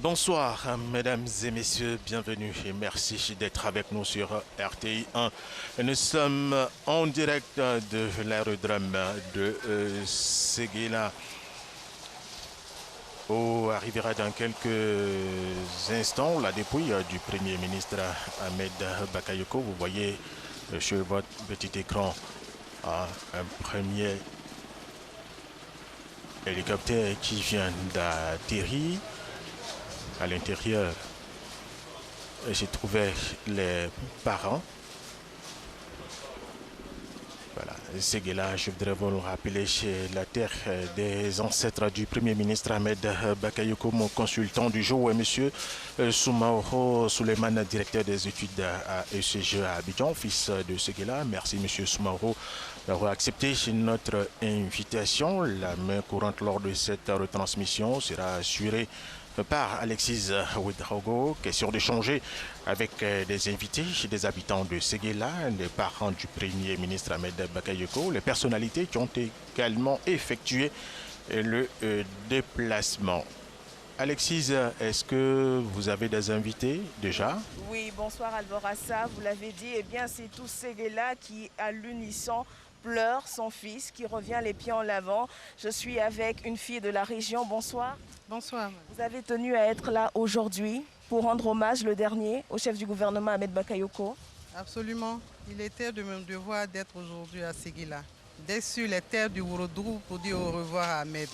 Bonsoir, mesdames et messieurs, bienvenue et merci d'être avec nous sur RTI 1. Nous sommes en direct de l'aérodrome de Séguéla, où arrivera dans quelques instants la dépouille du Premier ministre Ahmed Bakayoko. Vous voyez sur votre petit écran un premier hélicoptère qui vient d'atterrir. À l'intérieur, j'ai trouvé les parents. Voilà, Séguéla, je voudrais vous le rappeler, chez la terre des ancêtres du Premier ministre Ahmed Bakayoko, mon consultant du jour, et monsieur Soumaoro Souleymane, directeur des études à ECG à Abidjan, fils de Séguéla. Merci monsieur Soumaoro d'avoir accepté notre invitation. La main courante lors de cette retransmission sera assurée par Alexis Ouedraogo. Question d'échanger avec des invités, des habitants de Séguéla, les parents du Premier ministre Ahmed Bakayoko, les personnalités qui ont également effectué le déplacement. Alexis, est-ce que vous avez des invités déjà? Oui, bonsoir Alvorassa, vous l'avez dit, eh bien c'est tout Séguéla qui à l'unisson pleure son fils qui revient les pieds en avant. Je suis avec une fille de la région, bonsoir. Bonsoir. Vous avez tenu à être là aujourd'hui pour rendre hommage le dernier au chef du gouvernement Ahmed Bakayoko. Absolument. Il était de mon devoir d'être aujourd'hui à Séguéla, d'être sur les terres du Worodougou pour dire au revoir à Ahmed.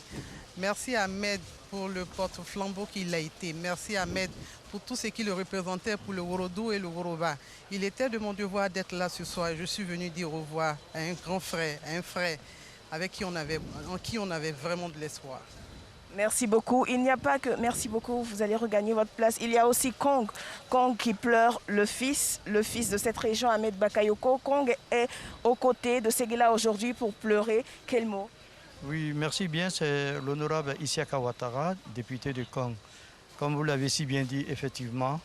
Merci Ahmed pour le porte-flambeau qu'il a été. Merci Ahmed pour tout ce qu'il représentait pour le Worodougou et le Woroba. Il était de mon devoir d'être là ce soir. Je suis venu dire au revoir à un grand frère, à un frère avec qui en qui on avait vraiment de l'espoir. Merci beaucoup. Il n'y a pas que... Merci beaucoup, vous allez regagner votre place. Il y a aussi Kong. Kong qui pleure le fils de cette région, Ahmed Bakayoko. Kong est aux côtés de Séguéla aujourd'hui pour pleurer. Quel mot? Oui, merci bien. C'est l'honorable Isiaka Ouattara, député de Kong. Comme vous l'avez si bien dit, effectivement,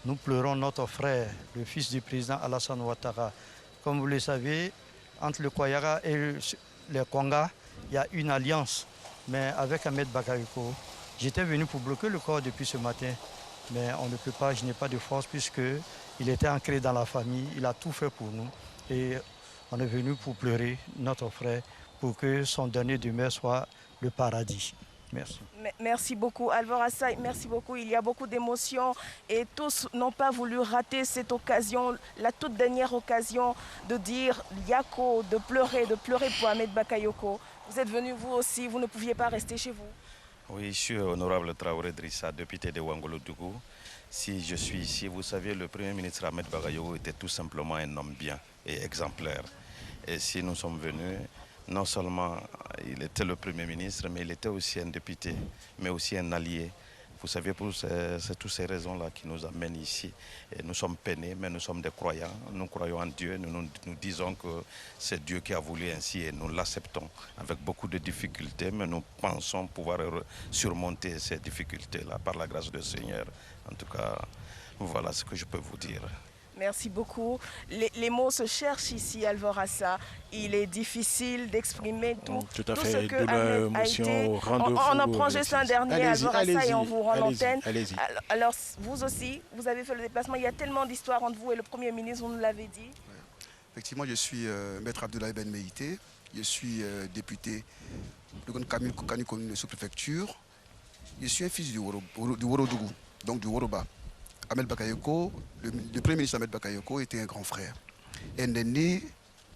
nous pleurons notre frère, le fils du président Alassane Ouattara. Comme vous le savez, entre le Koyara et les Konga, il y a une alliance. Mais avec Ahmed Bakayoko, j'étais venu pour bloquer le corps depuis ce matin. Mais on ne peut pas, je n'ai pas de force puisqu'il était ancré dans la famille. Il a tout fait pour nous. Et on est venu pour pleurer notre frère pour que son dernier demeure soit le paradis. Merci. Merci beaucoup Alvorassa, merci beaucoup. Il y a beaucoup d'émotions et tous n'ont pas voulu rater cette occasion, la toute dernière occasion de dire Yako, de pleurer pour Ahmed Bakayoko. Vous êtes venu vous aussi, vous ne pouviez pas rester chez vous. Oui, je suis honorable Traoré Drissa, député de Ouangolo-Dougou. Si je suis ici, vous savez, le Premier ministre Ahmed Bakayoko était tout simplement un homme bien et exemplaire. Et si nous sommes venus, non seulement il était le Premier ministre, mais il était aussi un député, mais aussi un allié. Vous savez, c'est toutes ces raisons-là qui nous amènent ici. Et nous sommes peinés, mais nous sommes des croyants. Nous croyons en Dieu. Nous disons que c'est Dieu qui a voulu ainsi et nous l'acceptons avec beaucoup de difficultés, mais nous pensons pouvoir surmonter ces difficultés-là par la grâce du Seigneur. En tout cas, voilà ce que je peux vous dire. Merci beaucoup. Les mots se cherchent ici, Alvorassa. Il est difficile d'exprimer tout à tout fait, ce que Ahmed a été. On en prend juste un dernier, Alvorassa, et on vous rend l'antenne. Alors, vous aussi, vous avez fait le déplacement. Il y a tellement d'histoires entre vous et le Premier ministre, vous nous l'avez dit. Effectivement, je suis Maître Abdoulaye Ben Meïté. Je suis député de Kani de sous-préfecture. Je suis un fils du Worodougou, donc du Woroba. Ahmed Bakayoko, le Premier ministre Ahmed Bakayoko était un grand frère. Un aîné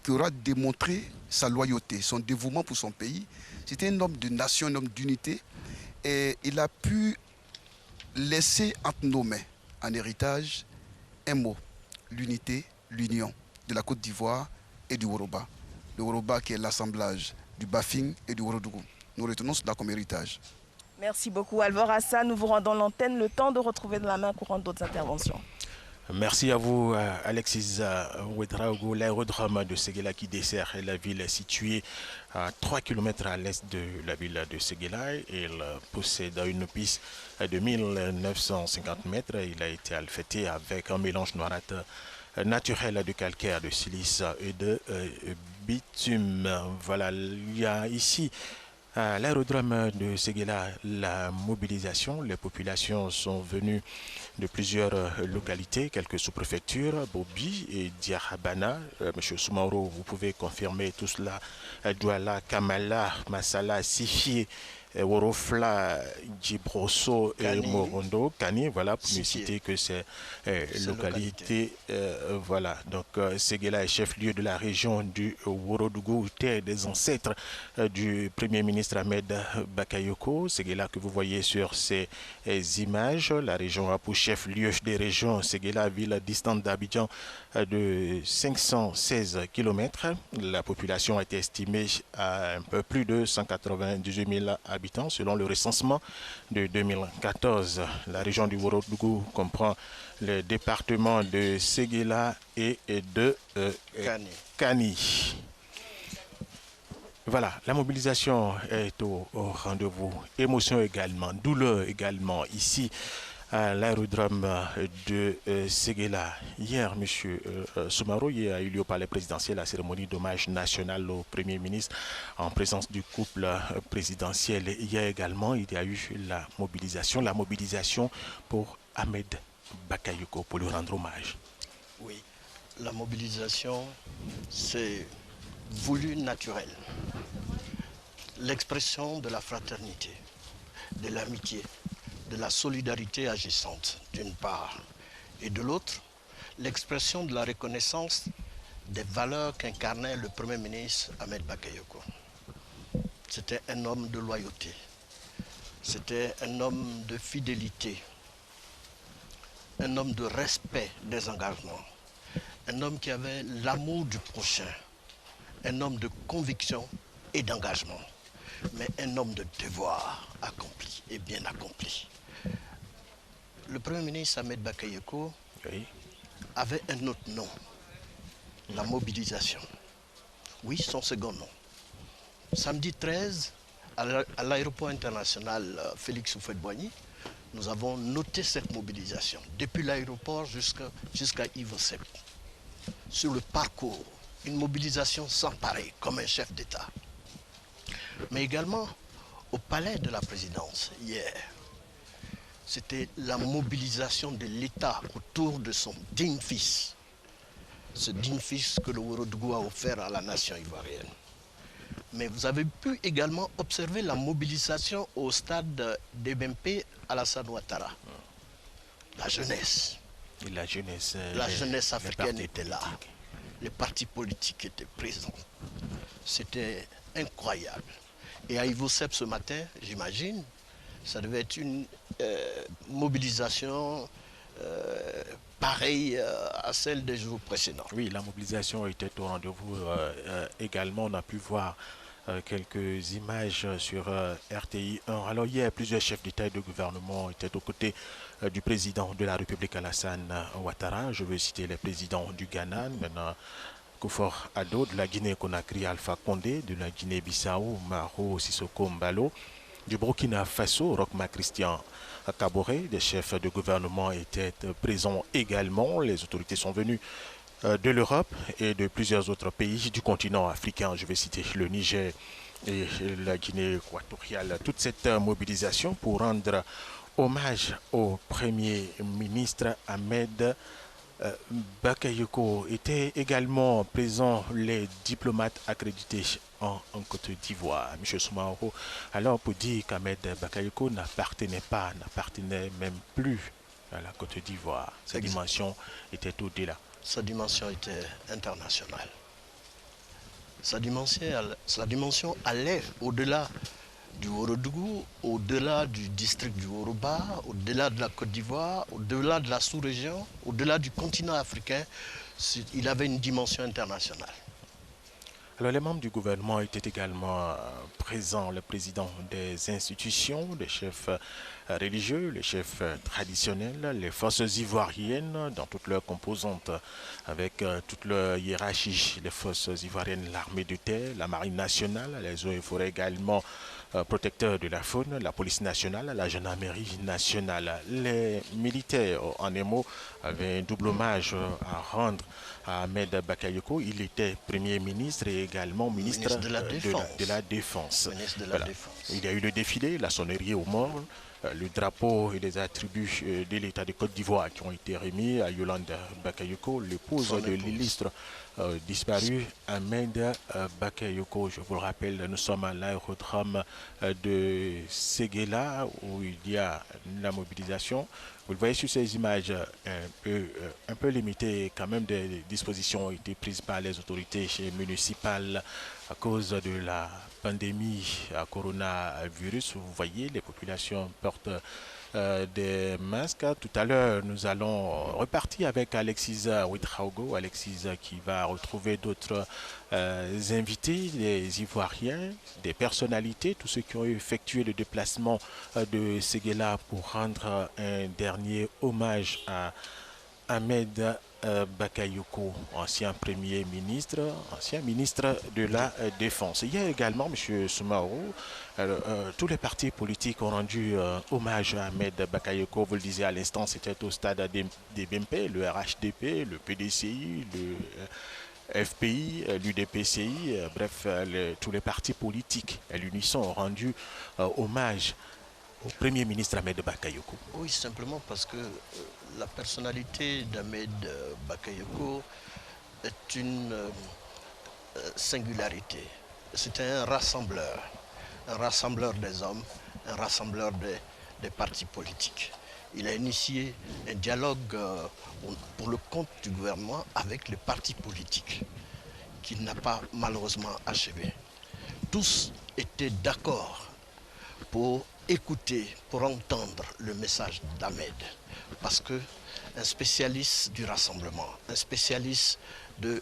qui aura démontré sa loyauté, son dévouement pour son pays. C'était un homme de nation, un homme d'unité. Et il a pu laisser entre nos mains, en héritage, un mot, l'unité, l'union de la Côte d'Ivoire et du Woroba. Le Woroba qui est l'assemblage du Bafing et du Worodougou. Nous retenons cela comme héritage. Merci beaucoup Alvorassa. Nous vous rendons l'antenne, le temps de retrouver dans la main courante d'autres interventions. Merci à vous, Alexis Ouedraogo. L'aérodrome de Séguéla qui dessert la ville est située à 3 km à l'est de la ville de Séguéla. Il possède une piste de 1950 mètres. Il a été alfaité avec un mélange noirâtre naturel de calcaire, de silice et de bitume. Voilà, il y a ici À l'aérodrome de Séguéla, la mobilisation, les populations sont venues de plusieurs localités, quelques sous-préfectures, Bobi et Diarabana. Monsieur Soumaoro, vous pouvez confirmer tout cela. Douala, Kamala, Massala, Sifi, Worofla, Djibroso et Morondo, Kani, voilà, pour ne citer que ces localités. Voilà, donc Séguéla est chef-lieu de la région du Worodougou, terre des ancêtres du Premier ministre Ahmed Bakayoko. Séguéla que vous voyez sur ces images. La région a pour chef-lieu des régions Séguéla, ville distante d'Abidjan de 516 km. La population a été estimée à un peu plus de 198 000 habitants selon le recensement de 2014. La région du Worodougou comprend le département de Séguéla et de Kani. Voilà, la mobilisation est au rendez-vous. Émotion également, douleur également ici à l'aérodrome de Séguéla. Hier, M. Soumaoro, il a eu lieu au palais présidentiel la cérémonie d'hommage national au Premier ministre en présence du couple présidentiel. Hier également, il y a eu la mobilisation pour Ahmed Bakayoko pour lui rendre hommage. Oui, la mobilisation, c'est voulu naturel. L'expression de la fraternité, de l'amitié, de la solidarité agissante, d'une part, et de l'autre, l'expression de la reconnaissance des valeurs qu'incarnait le Premier ministre Ahmed Bakayoko. C'était un homme de loyauté, c'était un homme de fidélité, un homme de respect des engagements, un homme qui avait l'amour du prochain, un homme de conviction et d'engagement, mais un homme de devoir accompli et bien accompli. Le Premier ministre Ahmed Bakayoko avait un autre nom, la mobilisation. Oui, son second nom. Samedi 13, à l'aéroport international Félix Houphouët-Boigny, nous avons noté cette mobilisation, depuis l'aéroport jusqu'à Ivosep. Sur le parcours, une mobilisation sans pareil, comme un chef d'État. Mais également au palais de la présidence, hier, c'était la mobilisation de l'État autour de son digne fils. Ce digne fils que le Worodougou a offert à la nation ivoirienne. Mais vous avez pu également observer la mobilisation au stade d'Ebempe Alassane Ouattara. La jeunesse. Et la jeunesse. La jeunesse africaine était là. Les partis politiques étaient présents. C'était incroyable. Et à Ivosep ce matin, j'imagine, ça devait être une mobilisation pareille à celle des jours précédents. Oui, la mobilisation était au rendez-vous. Également, on a pu voir quelques images sur RTI 1. Alors hier, plusieurs chefs d'État et de gouvernement étaient aux côtés du président de la République Alassane Ouattara. Je veux citer les présidents du Ghana, maintenant Kufuor-Addo, de la Guinée-Conakry, Alpha Condé, de la Guinée-Bissau, Maro Sissoko Mbalo, du Burkina Faso, Rochma Christian Kaboré. Des chefs de gouvernement étaient présents également. Les autorités sont venues de l'Europe et de plusieurs autres pays du continent africain. Je vais citer le Niger et la Guinée équatoriale. Toute cette mobilisation pour rendre hommage au Premier ministre Ahmed Bakayoko. Étaient également présents les diplomates accrédités en Côte d'Ivoire. M. Soumaoro, alors pour dire qu'Ahmed Bakayoko n'appartenait même plus à la Côte d'Ivoire. Sa dimension était au-delà. Sa dimension était internationale. Sa dimension allait au-delà du Worodougou, au-delà du district du Woroba, au-delà de la Côte d'Ivoire, au-delà de la sous-région, au-delà du continent africain. Il avait une dimension internationale. Alors les membres du gouvernement étaient également présents, le président des institutions, les chefs religieux, les chefs traditionnels, les forces ivoiriennes dans toutes leurs composantes, avec toute leur hiérarchie, les forces ivoiriennes, l'armée de terre, la marine nationale, les eaux et forêts également, protecteur de la faune, la police nationale, la gendarmerie nationale. Les militaires, en un mot, avaient un double hommage à rendre à Ahmed Bakayoko. Il était Premier ministre et également ministre de la Défense. Ministre de la Voilà. Défense. Il y a eu le défilé, la sonnerie aux morts, le drapeau et les attributs de l'État de Côte d'Ivoire qui ont été remis à Yolande Bakayoko, l'épouse de l'illustre disparu Ahmed Bakayoko. Je vous le rappelle, nous sommes à l'aérodrome de Séguéla où il y a la mobilisation. Vous le voyez sur ces images un peu limitées, quand même des dispositions ont été prises par les autorités municipales à cause de la pandémie à coronavirus. Vous voyez, les populations portent des masques. Tout à l'heure, nous allons repartir avec Alexis Ouedraogo. Alexis qui va retrouver d'autres invités, des Ivoiriens, des personnalités, tous ceux qui ont effectué le déplacement de Séguéla pour rendre un dernier hommage à Ahmed Bakayoko, ancien Premier ministre, ancien ministre de la Défense. Il y a également, M. Soumaoro, tous les partis politiques ont rendu hommage à Ahmed Bakayoko. Vous le disiez à l'instant, c'était au stade des BMP, le RHDP, le PDCI, le FPI, l'UDPCI, bref, tous les partis politiques à l'unisson ont rendu hommage au Premier ministre Ahmed Bakayoko. Oui, simplement parce que la personnalité d'Ahmed Bakayoko est une singularité. C'était un rassembleur des hommes, un rassembleur des partis politiques. Il a initié un dialogue pour le compte du gouvernement avec les partis politiques qu'il n'a pas malheureusement achevé. Tous étaient d'accord pour écouter, pour entendre le message d'Ahmed. Parce qu'un spécialiste du rassemblement, un spécialiste de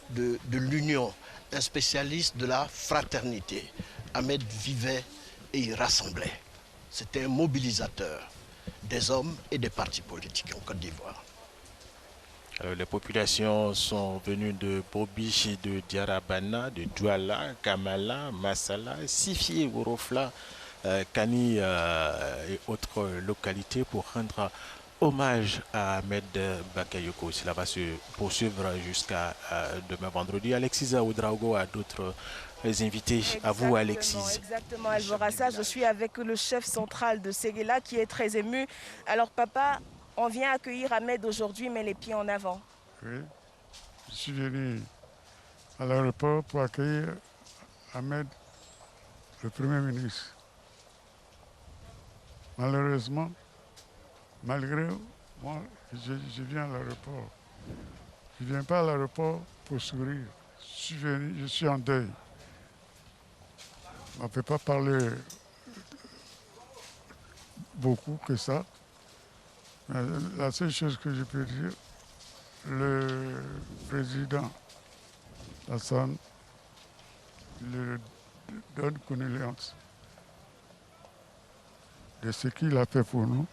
l'union, un spécialiste de la fraternité, Ahmed vivait et il rassemblait. C'était un mobilisateur des hommes et des partis politiques en Côte d'Ivoire. Les populations sont venues de Bobichi, de Diarabana, de Douala, Kamala, Massala, Sifi, Worofla, Kani et autres localités pour rendre hommage à Ahmed Bakayoko. Cela va se poursuivre jusqu'à demain vendredi. Alexis Ouedraogo a d'autres invités. À vous, Alexis. Exactement, Alvorassa. Je suis avec le chef central de Séguéla qui est très ému. Alors, papa, on vient accueillir Ahmed aujourd'hui, mais les pieds en avant. Oui, je suis venu à l'aéroport pour accueillir Ahmed, le Premier ministre. Malheureusement, malgré moi, je viens à l'aéroport. Je ne viens pas à l'aéroport pour sourire. Je suis en deuil. On ne peut pas parler beaucoup que ça. Mais la seule chose que je peux dire, le président Hassan le donne condoléances de ce qu'il a fait pour nous.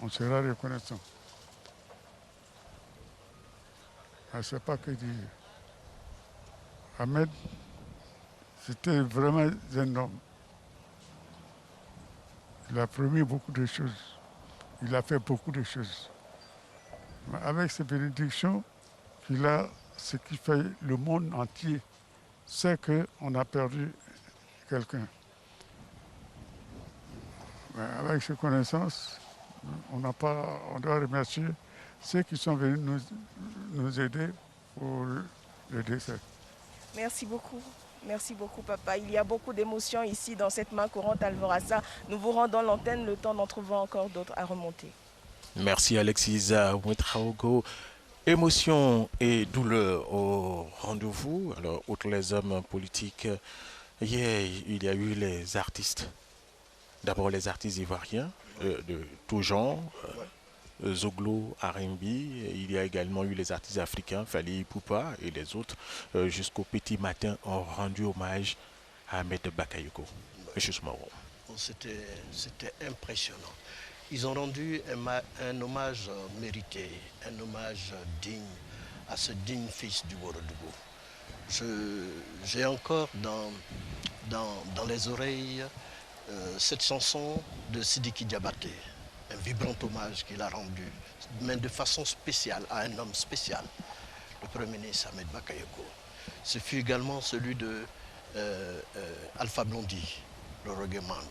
On sera reconnaissant. Je ne sais pas que dire. Ahmed, c'était vraiment un homme. Il a promis beaucoup de choses. Il a fait beaucoup de choses. Mais avec ces bénédictions qu'il a, ce qui fait le monde entier, c'est qu'on a perdu quelqu'un. Mais avec ces connaissances, on doit remercier ceux qui sont venus nous aider pour le décès. Merci beaucoup. Merci beaucoup, papa. Il y a beaucoup d'émotions ici dans cette main courante Alvorassa. Nous vous rendons l'antenne le temps d'en trouver encore d'autres à remonter. Merci Alexis Ouedraogo. Émotion et douleur au rendez-vous. Alors, outre les hommes politiques, hier, il y a eu les artistes. D'abord les artistes ivoiriens de tout genre, Zoglo, R&B. Il y a également eu les artistes africains, Fally Ipupa et les autres, jusqu'au petit matin, ont rendu hommage à Ahmed Bakayoko. C'était impressionnant. Ils ont rendu un hommage mérité, un hommage digne à ce digne fils du Ourodougou. J'ai encore dans les oreilles cette chanson de Sidiki Diabaté, un vibrant hommage qu'il a rendu, mais de façon spéciale, à un homme spécial, le Premier ministre Ahmed Bakayoko. Ce fut également celui de Alpha Blondy, le reggae man.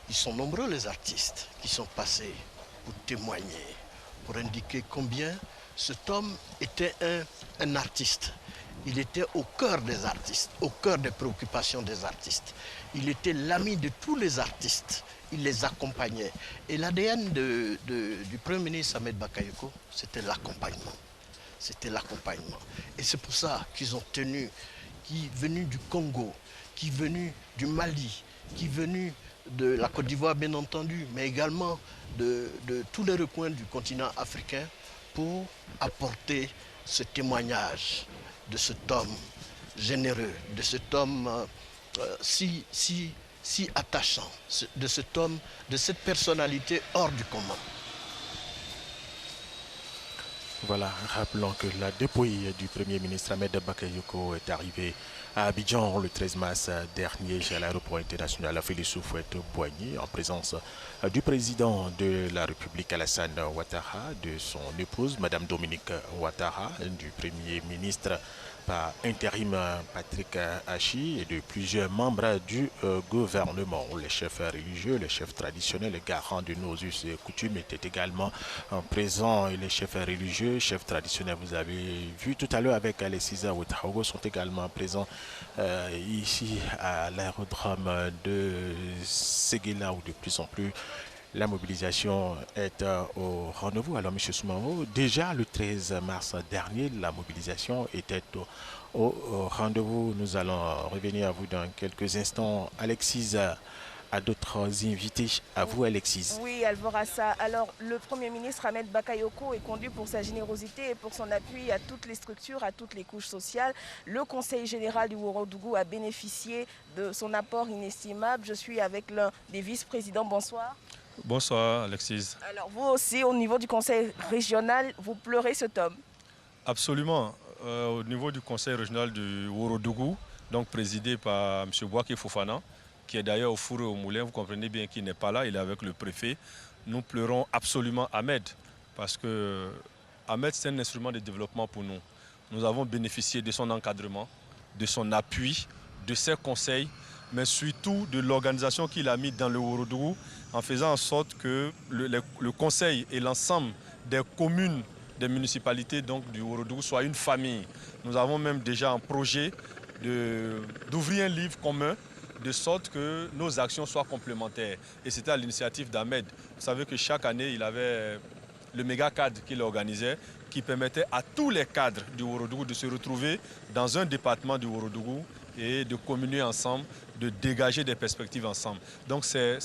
Ils sont nombreux les artistes qui sont passés pour témoigner, pour indiquer combien cet homme était un artiste. Il était au cœur des artistes, au cœur des préoccupations des artistes. Il était l'ami de tous les artistes. Il les accompagnait. Et l'ADN du Premier ministre Ahmed Bakayoko, c'était l'accompagnement. C'était l'accompagnement. Et c'est pour ça qu'ils ont tenu, qui est venu du Congo, qui est venu du Mali, qui est venu de la Côte d'Ivoire bien entendu, mais également de tous les recoins du continent africain pour apporter ce témoignage de cet homme généreux, de cet homme si attachant, de cet homme, de cette personnalité hors du commun. Voilà, rappelons que la dépouille du Premier ministre Ahmed Bakayoko est arrivée à Abidjan le 13 mars dernier à l'aéroport international Félix Houphouët-Boigny en présence du président de la République Alassane Ouattara, de son épouse Madame Dominique Ouattara, du Premier ministre par intérim Patrick Hachi et de plusieurs membres du gouvernement. Les chefs religieux, les chefs traditionnels, les garants de nos us et coutumes étaient également présents. Et les chefs religieux, chefs traditionnels, vous avez vu tout à l'heure avec Alexis Ouedraogo, sont également présents ici à l'aérodrome de Séguéla, où de plus en plus la mobilisation est au rendez-vous. Alors, M. Soumao, déjà le 13 mars dernier, la mobilisation était au rendez-vous. Nous allons revenir à vous dans quelques instants. Alexis a d'autres invités. À vous, Alexis. Oui, Alvorassa. Alors, le Premier ministre Ahmed Bakayoko est connu pour sa générosité et pour son appui à toutes les structures, à toutes les couches sociales. Le Conseil général du Ourodougou a bénéficié de son apport inestimable. Je suis avec l'un des vice-présidents. Bonsoir. Bonsoir Alexis. Alors vous aussi, au niveau du conseil régional, vous pleurez cet homme? Absolument. Au niveau du conseil régional du Ourodougou, donc présidé par M. Bouaké Fofana, qui est d'ailleurs au four et au moulin, vous comprenez bien qu'il n'est pas là, il est avec le préfet. Nous pleurons absolument Ahmed, parce que Ahmed c'est un instrument de développement pour nous. Nous avons bénéficié de son encadrement, de son appui, de ses conseils, mais surtout de l'organisation qu'il a mis dans le Ourodougou, en faisant en sorte que le conseil et l'ensemble des communes, des municipalités donc, du Ourodougou soient une famille. Nous avons même déjà un projet d'ouvrir un livre commun, de sorte que nos actions soient complémentaires. Et c'était à l'initiative d'Ahmed. Vous savez que chaque année, il avait le méga cadre qu'il organisait, qui permettait à tous les cadres du Ourodougou de se retrouver dans un département du Ourodougou et de communier ensemble, de dégager des perspectives ensemble. Donc c'est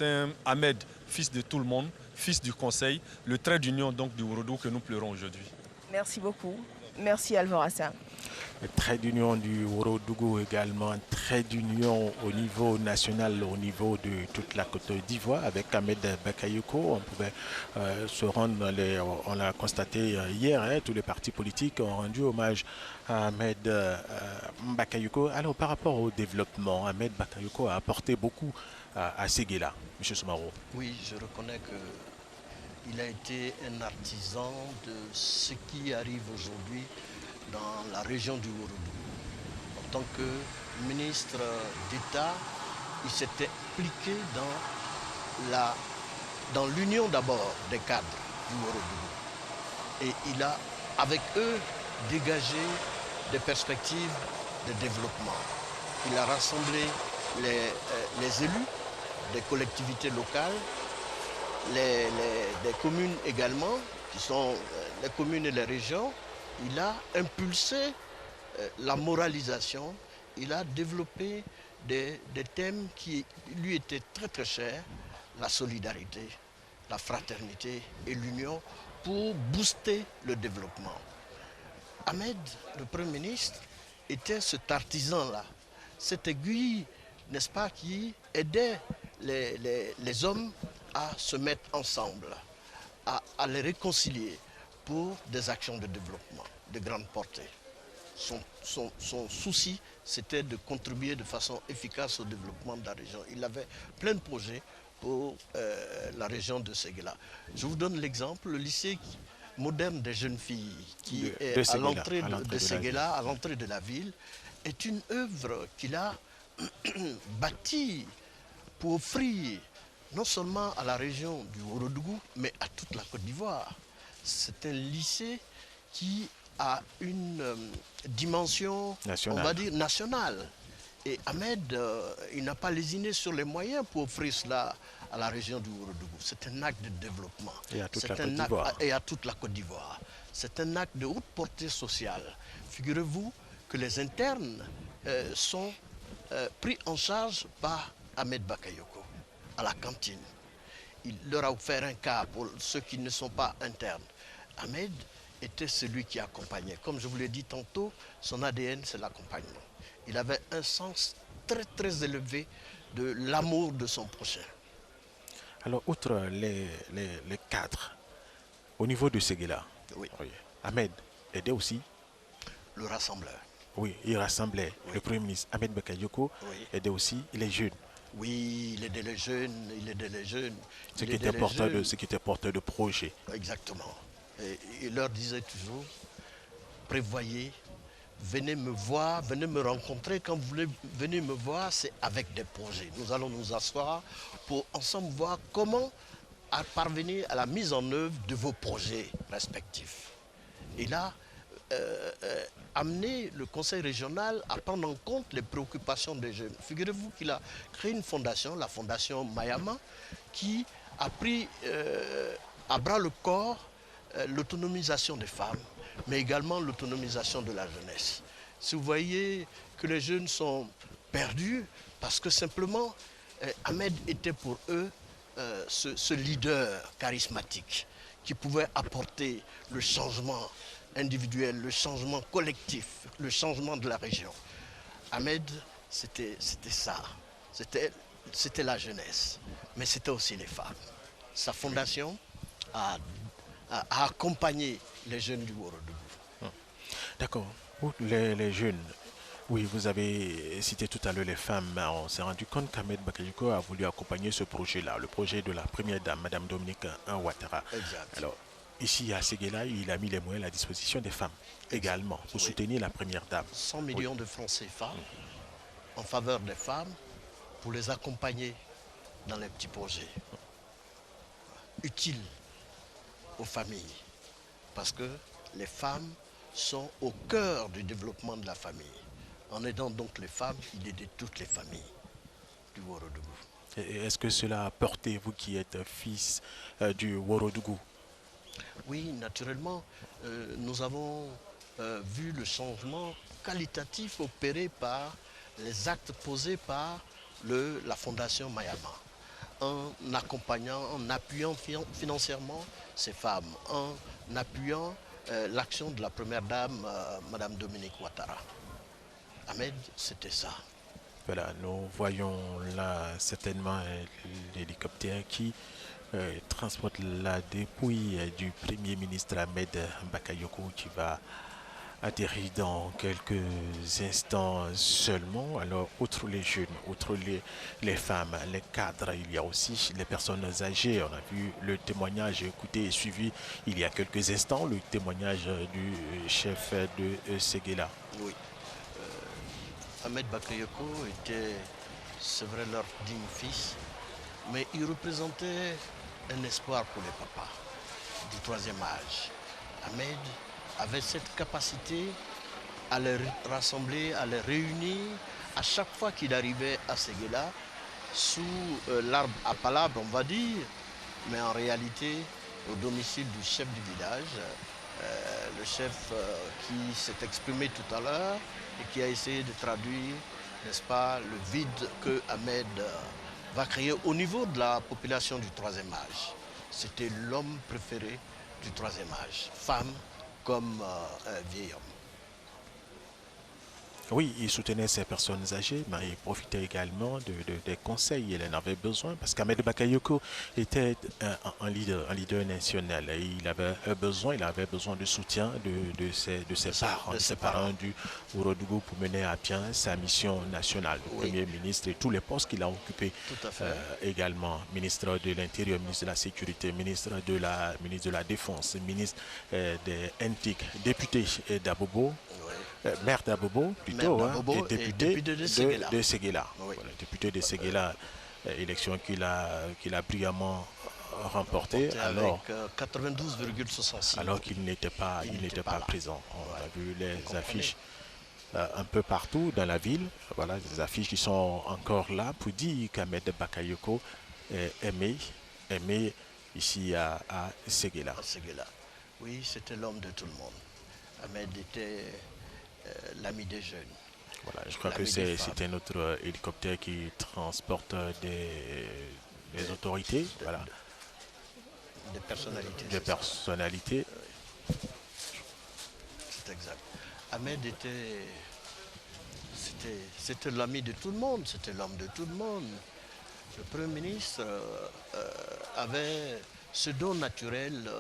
un Ahmed, fils de tout le monde, fils du conseil, le trait d'union donc du Ourodougou que nous pleurons aujourd'hui. Merci beaucoup. Merci Alvorassa. Le trait d'union du Ourodougou également, un trait d'union au niveau national, au niveau de toute la Côte d'Ivoire avec Ahmed Bakayoko. On pouvait se rendre, on l'a constaté hier, tous les partis politiques ont rendu hommage à Ahmed Bakayoko. Alors par rapport au développement, Ahmed Bakayoko a apporté beaucoup à Séguéla. M. Soumaro. Oui, je reconnais qu'il a été un artisan de ce qui arrive aujourd'hui dans la région du Ourodougou. En tant que ministre d'État, il s'était impliqué dans l'union d'abord des cadres du Ourodougou. Et il a, avec eux, dégagé des perspectives de développement. Il a rassemblé les élus des collectivités locales, des communes également, qui sont les communes et les régions. Il a impulsé la moralisation, il a développé des thèmes qui lui étaient très très chers, la solidarité, la fraternité et l'union pour booster le développement. Ahmed, le Premier ministre, était cet artisan-là, cette aiguille, n'est-ce pas, qui aidait les hommes à se mettre ensemble, à les réconcilier pour des actions de développement de grande portée. son souci, c'était de contribuer de façon efficace au développement de la région. Il avait plein de projets pour la région de Séguéla. Je vous donne l'exemple, le lycée moderne des jeunes filles qui est à l'entrée de Séguéla, à l'entrée de la ville, est une œuvre qu'il a bâtie pour offrir non seulement à la région du Ourodougou, mais à toute la Côte d'Ivoire. C'est un lycée qui a une dimension, on va dire, nationale. Et Ahmed, il n'a pas lésiné sur les moyens pour offrir cela à la région du Ourodougou. C'est un acte de développement. Et à toute la Côte d'Ivoire. Et à toute la Côte d'Ivoire. C'est un acte de haute portée sociale. Figurez-vous que les internes sont pris en charge par Ahmed Bakayoko à la cantine. Il leur a offert un cas pour ceux qui ne sont pas internes. Ahmed était celui qui accompagnait. Comme je vous l'ai dit tantôt, son ADN, c'est l'accompagnement. Il avait un sens très très élevé de l'amour de son prochain. Alors, outre les cadres, au niveau de Séguéla, oui. Ahmed aidait aussi le rassembleur. Oui, il rassemblait. Oui. Le Premier ministre Ahmed Bakayoko aidait aussi les jeunes. Oui, il aidait les jeunes, il aidait les jeunes. Ceux qui étaient porteurs de projets. Exactement. Et il leur disait toujours, prévoyez, venez me voir, venez me rencontrer. Quand vous venez me voir, c'est avec des projets. Nous allons nous asseoir pour ensemble voir comment parvenir à la mise en œuvre de vos projets respectifs. Et là, amener le conseil régional à prendre en compte les préoccupations des jeunes. Figurez-vous qu'il a créé une fondation, la fondation Mayama, qui a pris à bras le corps l'autonomisation des femmes, mais également l'autonomisation de la jeunesse. Si vous voyez que les jeunes sont perdus, parce que simplement, Ahmed était pour eux ce leader charismatique qui pouvait apporter le changement individuel, le changement collectif, le changement de la région. Ahmed, c'était ça. C'était la jeunesse, mais c'était aussi les femmes. Sa fondation a accompagné les jeunes du Ourodougou. D'accord. Les jeunes, oui, vous avez cité tout à l'heure les femmes. On s'est rendu compte qu'Ahmed Bakayoko a voulu accompagner ce projet-là, le projet de la première dame, Madame Dominique Ouattara. Exact. Alors, ici à Séguéla, il a mis les moyens à la disposition des femmes également pour soutenir la première dame. 100 millions de francs CFA en faveur des femmes pour les accompagner dans les petits projets utiles aux familles. Parce que les femmes sont au cœur du développement de la famille. En aidant donc les femmes, il aidait toutes les familles du Ourodougou. Est-ce que cela a porté, vous qui êtes fils du Ourodougou? Oui, naturellement, nous avons vu le changement qualitatif opéré par les actes posés par la Fondation Mayama, en accompagnant, en appuyant financièrement ces femmes, en appuyant l'action de la première dame, Madame Dominique Ouattara. Ahmed, c'était ça. Voilà, nous voyons là certainement l'hélicoptère qui transporte la dépouille du Premier ministre Ahmed Bakayoko qui va atterrir dans quelques instants seulement. Alors, outre les jeunes, outre les femmes, les cadres, il y a aussi les personnes âgées. On a vu le témoignage écouté et suivi il y a quelques instants, le témoignage du chef de Séguéla. Oui. Ahmed Bakayoko était, c'est vrai, leur digne fils, mais il représentait un espoir pour les papas du troisième âge. Ahmed avait cette capacité à les rassembler, à les réunir à chaque fois qu'il arrivait à Séguéla, sous l'arbre à palabre, on va dire, mais en réalité au domicile du chef du village, le chef qui s'est exprimé tout à l'heure et qui a essayé de traduire, n'est-ce pas, le vide que Ahmed va créer au niveau de la population du troisième âge. C'était l'homme préféré du troisième âge, femme comme un vieil homme. Oui, il soutenait ces personnes âgées, mais il profitait également des conseils. Il en avait besoin parce qu'Ahmed Bakayoko était un leader national. Et il avait besoin de soutien de ses parents du Ourodougou pour mener à bien sa mission nationale. Le Premier ministre et tous les postes qu'il a occupés également. Ministre de l'Intérieur, ministre de la Sécurité, ministre de la Défense, ministre des NTIC, député d'Abobo. Maire d'Abobo, plutôt, et député de Séguéla. Oui. Voilà, député de Séguéla, élection qu'il a brillamment remportée avec 92,66. Alors qu'il n'était pas présent. On a vu les affiches un peu partout dans la ville. Voilà, des affiches qui sont encore là pour dire qu'Ahmed Bakayoko est aimé ici à Séguéla. Oui, c'était l'homme de tout le monde. Ahmed était l'ami des jeunes. Voilà, je crois que c'était notre hélicoptère qui transporte des autorités, voilà. Des personnalités. Des personnalités. C'est exact. Ahmed c'était l'ami de tout le monde, c'était l'homme de tout le monde. Le Premier ministre avait ce don naturel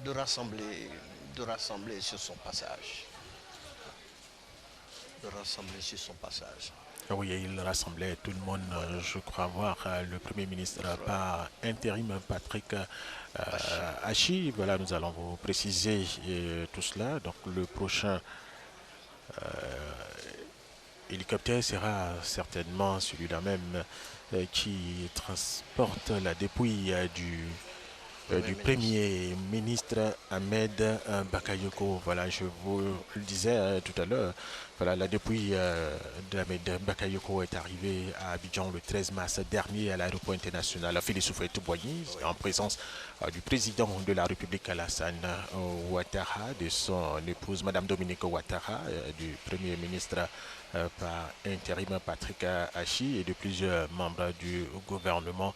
de rassembler sur son passage. Oui, il rassemblait tout le monde. Je crois voir le Premier ministre par intérim, Patrick Hachi. Voilà, nous allons vous préciser tout cela. Donc le prochain hélicoptère sera certainement celui-là même qui transporte la dépouille du Premier ministre Ahmed Bakayoko. Voilà, je vous le disais tout à l'heure, voilà, la dépouille d'Ahmed Bakayoko est arrivée à Abidjan le 13 mars dernier à l'aéroport international Félix Houphouët-Boigny, en présence du président de la République Alassane Ouattara, de son épouse Madame Dominique Ouattara, du Premier ministre par intérim Patrick Hachi et de plusieurs membres du gouvernement.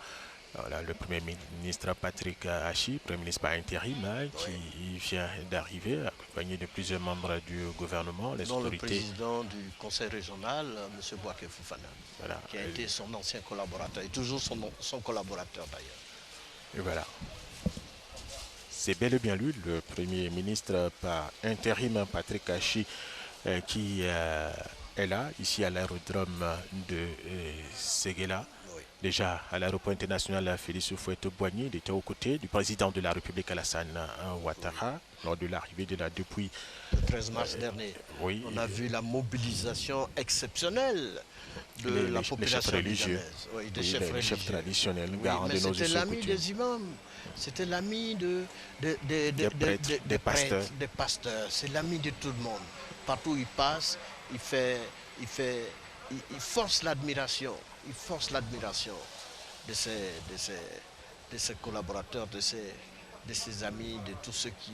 Voilà, le Premier ministre Patrick Hachi, Premier ministre par intérim, qui vient d'arriver, accompagné de plusieurs membres du gouvernement, les autorités. Le président du conseil régional, M. Bouaké Fofana, voilà, qui a été son ancien collaborateur, et toujours son collaborateur d'ailleurs. Et voilà. C'est bel et bien lui, le Premier ministre par intérim, Patrick Hachi, qui est là, ici à l'aérodrome de Séguéla. Déjà à l'aéroport international Félix Houphouët-Boigny, il était aux côtés du président de la République Alassane Ouattara lors de l'arrivée de la dépouille. Le 13 mars dernier, oui, on a vu la mobilisation exceptionnelle de la population religieuse. Oui, des chefs traditionnels, garants de nos us et coutumes. C'était l'ami des imams, c'était l'ami des pasteurs, c'est l'ami de tout le monde. Partout où il passe, il force l'admiration. Il force l'admiration de ses collaborateurs, de ses amis, de tous ceux qui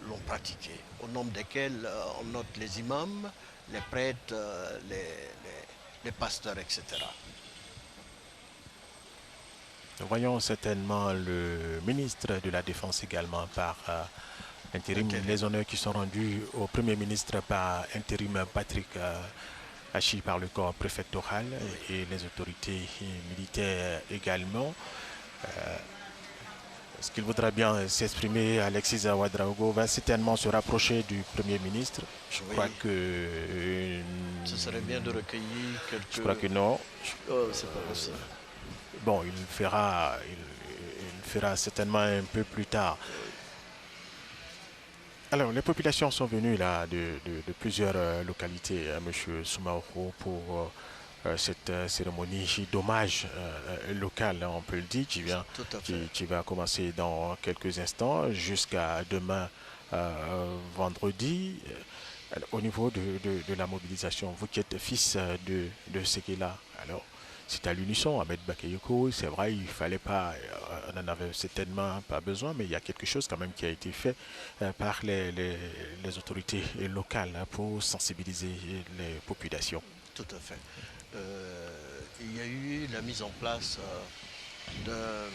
l'ont pratiqué, au nombre desquels on note les imams, les prêtres, les pasteurs, etc. Nous voyons certainement le ministre de la Défense également par intérim, les honneurs qui sont rendus au Premier ministre par intérim Patrick Hachi par le corps préfectoral et les autorités militaires également. Est-ce qu'il voudra bien s'exprimer? Alexis Ouedraogo va certainement se rapprocher du Premier ministre. Je crois que... Ce serait bien de recueillir quelques... Je crois que non. Oh, c'est pas possible. Bon, il fera certainement un peu plus tard. Alors, les populations sont venues là de plusieurs localités, M. Soumaoro, pour cette cérémonie d'hommage locale, on peut le dire, qui va commencer dans quelques instants jusqu'à demain vendredi. Au niveau de la mobilisation, vous qui êtes fils de Séguéla, alors c'est à l'unisson, Ahmed Bakayoko, c'est vrai, il fallait pas, on n'en avait certainement pas besoin, mais il y a quelque chose quand même qui a été fait par les autorités locales pour sensibiliser les populations. Tout à fait. Il y a eu la mise en place d'un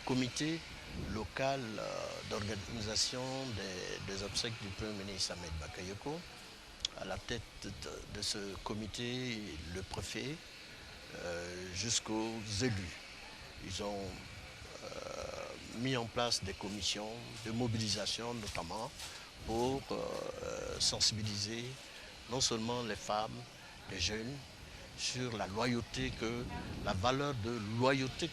comité local d'organisation des obsèques du Premier ministre Ahmed Bakayoko. à la tête de ce comité, le préfet, jusqu'aux élus. Ils ont mis en place des commissions de mobilisation notamment pour sensibiliser non seulement les femmes, les jeunes, sur la loyauté la valeur de loyauté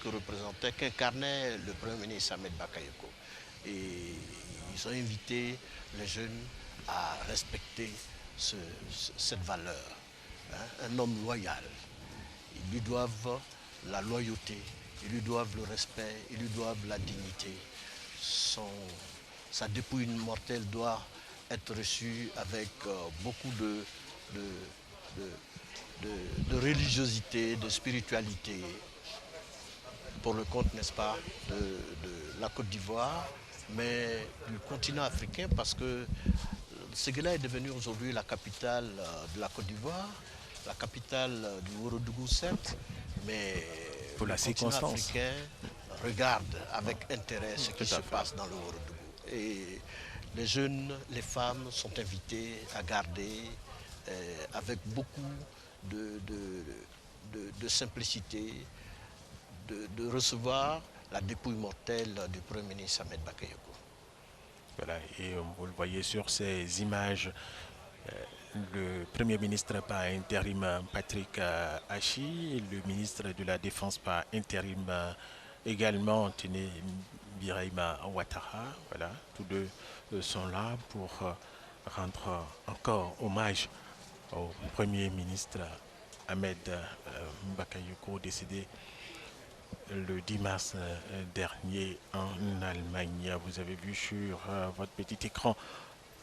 qu'incarnait le Premier ministre Ahmed Bakayoko. Et ils ont invité les jeunes à respecter cette valeur. Un homme loyal. Ils lui doivent la loyauté, ils lui doivent le respect, ils lui doivent la dignité. Sa dépouille mortelle doit être reçue avec beaucoup de religiosité, de spiritualité, pour le compte, n'est-ce pas, de la Côte d'Ivoire, mais du continent africain, parce que Séguéla est devenue aujourd'hui la capitale de la Côte d'Ivoire, la capitale du Ourodougou, certes, mais pour le la continent circonstance africain regarde avec intérêt ce qui se passe dans le Ourodougou. Et les jeunes, les femmes sont invitées à garder avec beaucoup de simplicité, de recevoir la dépouille mortelle du Premier ministre Ahmed Bakayoko. Voilà, et vous le voyez sur ces images, le Premier ministre par intérim Patrick Achi, le ministre de la Défense par intérim également Tene Birahima Ouattara. Voilà, tous deux sont là pour rendre encore hommage au Premier ministre Ahmed Bakayoko, décédé le 10 mars dernier en Allemagne. Vous avez vu sur votre petit écran,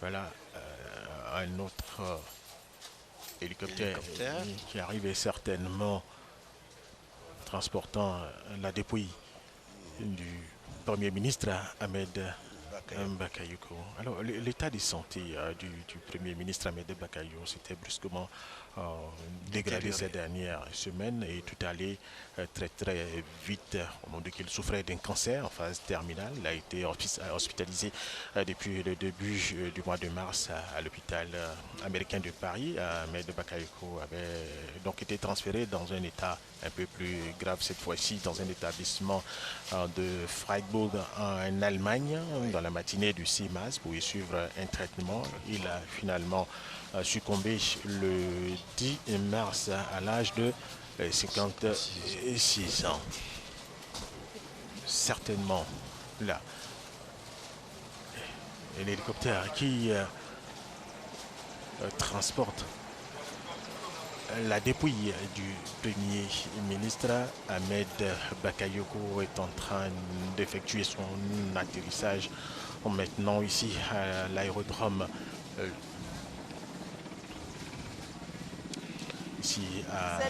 voilà, un autre hélicoptère qui arrivait certainement transportant la dépouille du Premier ministre Ahmed Bakayoko. Alors, l'état de santé du Premier ministre Ahmed Bakayoko s'était brusquement dégradé ces dernières semaines et tout allait très vite. On dit qu'il souffrait d'un cancer en phase terminale. Il a été hospitalisé depuis le début du mois de mars à l'hôpital américain de Paris. Ahmed Bakayoko avait donc été transféré dans un état un peu plus grave cette fois-ci, dans un établissement de Freiburg en Allemagne dans la matinée du 6 mars pour y suivre un traitement. Il a finalement succombé le 10 mars à l'âge de 56 ans. Certainement là, l'hélicoptère qui transporte la dépouille du Premier ministre Ahmed Bakayoko est en train d'effectuer son atterrissage maintenant ici à l'aérodrome ici à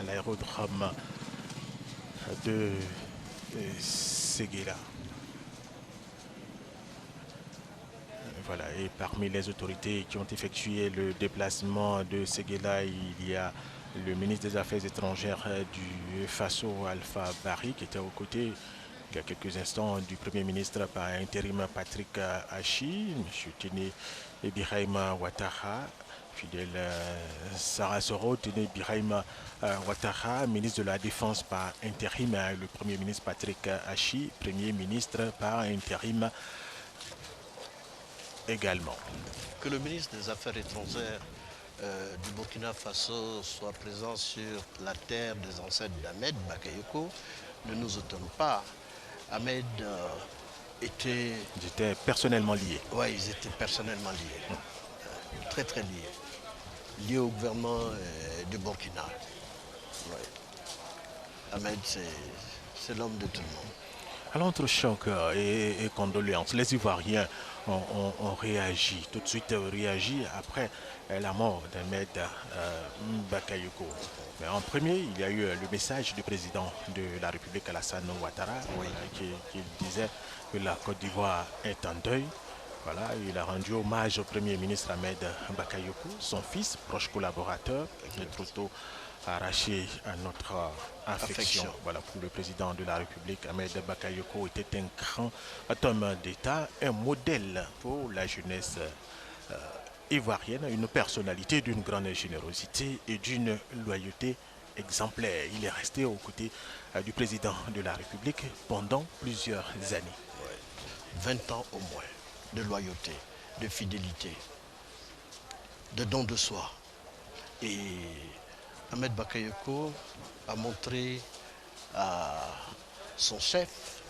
l'aérodrome de Séguéla. Voilà, et parmi les autorités qui ont effectué le déplacement de Séguéla, il y a le ministre des Affaires étrangères du Faso, Alpha Barry, qui était aux côtés il y a quelques instants du Premier ministre par intérim Patrick Achi, M. Tene Birahima Ouattara, fidèle Sarah Soro, Tene Birahima Ouattara, ministre de la Défense par intérim, le Premier ministre Patrick Achi, Premier ministre par intérim également. Que le ministre des Affaires étrangères du Burkina Faso soit présent sur la terre des ancêtres d'Ahmed Bakayoko ne nous étonne pas. Ahmed était... Ils étaient personnellement liés. Oui, ils étaient personnellement liés. Très liés. Liés au gouvernement du Burkina. Ouais. Ahmed, c'est l'homme de tout le monde. Alors, entre choc et condoléances, les Ivoiriens ont réagi, tout de suite réagi après la mort d'Ahmed Bakayoko. Mais en premier, il y a eu le message du président de la République, Alassane Ouattara, qui disait que la Côte d'Ivoire est en deuil. Voilà, il a rendu hommage au Premier ministre Ahmed Bakayoko, son fils, proche collaborateur, qui est trop tôt arraché à notre affection. Voilà, pour le président de la République, Ahmed Bakayoko était un grand homme d'État, un modèle pour la jeunesse ivoirienne, une personnalité d'une grande générosité et d'une loyauté exemplaire. Il est resté aux côtés du président de la République pendant plusieurs années. 20 ans au moins de loyauté, de fidélité, de don de soi. Et Ahmed Bakayoko a montré à son chef,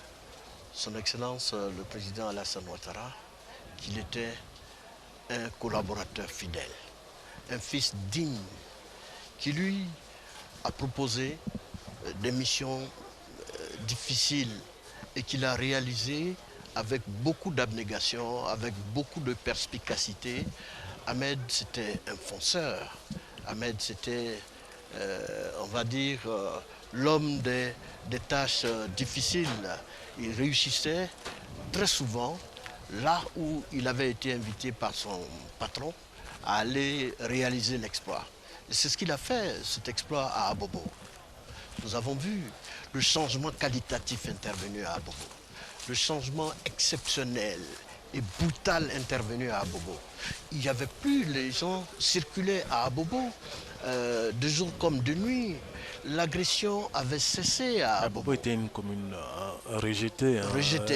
son Excellence le président Alassane Ouattara, qu'il était un collaborateur fidèle, un fils digne, qui lui a proposé des missions difficiles et qu'il a réalisées avec beaucoup d'abnégation, avec beaucoup de perspicacité. Ahmed, c'était un fonceur. Ahmed, c'était, on va dire, l'homme des tâches difficiles. Il réussissait très souvent là où il avait été invité par son patron à aller réaliser l'exploit. Et c'est ce qu'il a fait, cet exploit à Abobo. Nous avons vu le changement qualitatif intervenu à Abobo, le changement exceptionnel et brutal intervenu à Abobo. Il n'y avait plus, les gens circulaient à Abobo de jour comme de nuit. L'agression avait cessé à Abobo. Abobo était une commune rejetée,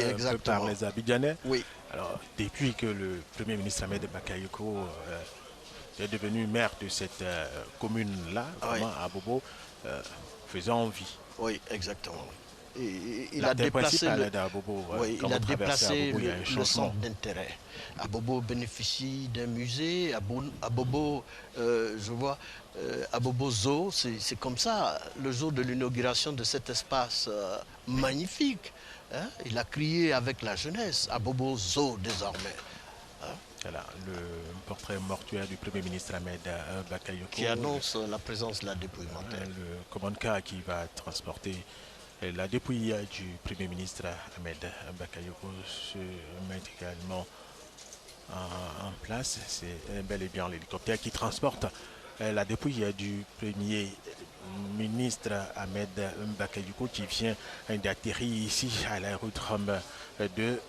exactement, par les Abidjanais. Oui. Alors, depuis que le Premier ministre Ahmed Bakayoko est devenu maire de cette commune-là, vraiment Abobo, faisait envie. Oui, exactement. Et il a déplacé le centre d'intérêt. Abobo bénéficie d'un musée. Abobo, je vois, Abobo Zoo, c'est comme ça, le jour de l'inauguration de cet espace magnifique. Hein, il a crié avec la jeunesse, Abobo Zoo désormais. Hein? Voilà, le portrait mortuaire du Premier ministre Ahmed Bakayoko. Qui annonce la présence de la dépouille mortelle. Le commande-car qui va transporter la dépouille du Premier ministre Ahmed Bakayoko se met également en place. C'est bel et bien l'hélicoptère qui transporte la dépouille du Premier ministre Ahmed Bakayoko qui vient d'atterrir ici à l'aérodrome de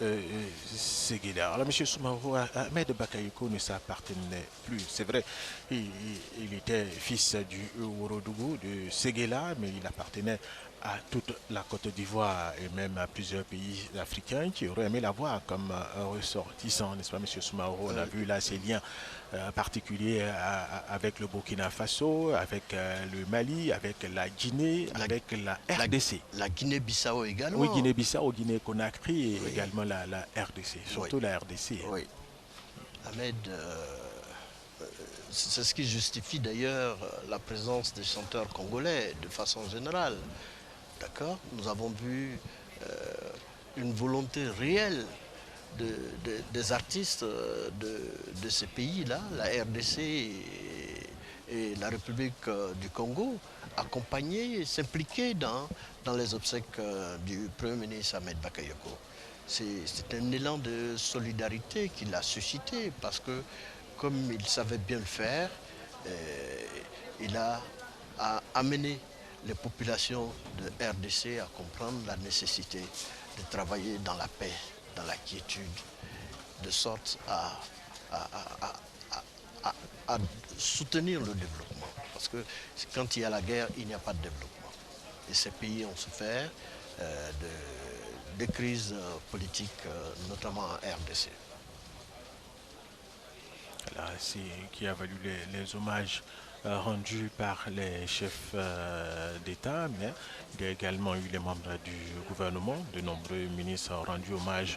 Séguéla. Alors, M. Soumaoro, Ahmed Bakayoko ne s'appartenait plus. C'est vrai, il était fils du Ourodougou, de Séguéla, mais il appartenait à toute la Côte d'Ivoire et même à plusieurs pays africains qui auraient aimé l'avoir comme ressortissant, n'est-ce pas, M. Soumaoro? On a vu là ces liens particuliers avec le Burkina Faso, avec le Mali, avec la Guinée, avec la RDC. La Guinée-Bissau également. Oui, Guinée-Bissau, Guinée-Conakry et également la RDC, surtout la RDC. Oui. Ahmed, c'est ce qui justifie d'ailleurs la présence des chanteurs congolais de façon générale. D'accord? Nous avons vu une volonté réelle des artistes de ces pays-là, la RDC et la République du Congo, accompagner, s'impliquer dans les obsèques du Premier ministre Ahmed Bakayoko. C'est un élan de solidarité qu'il a suscité parce que, comme il savait bien le faire, il a amené les populations de RDC à comprendre la nécessité de travailler dans la paix, dans la quiétude, de sorte à soutenir le développement. Parce que quand il y a la guerre, il n'y a pas de développement. Et ces pays ont souffert de crises politiques, notamment en RDC. Voilà, c'est qui a valu les hommages rendus par les chefs d'État, mais il y a également eu les membres du gouvernement. De nombreux ministres ont rendu hommage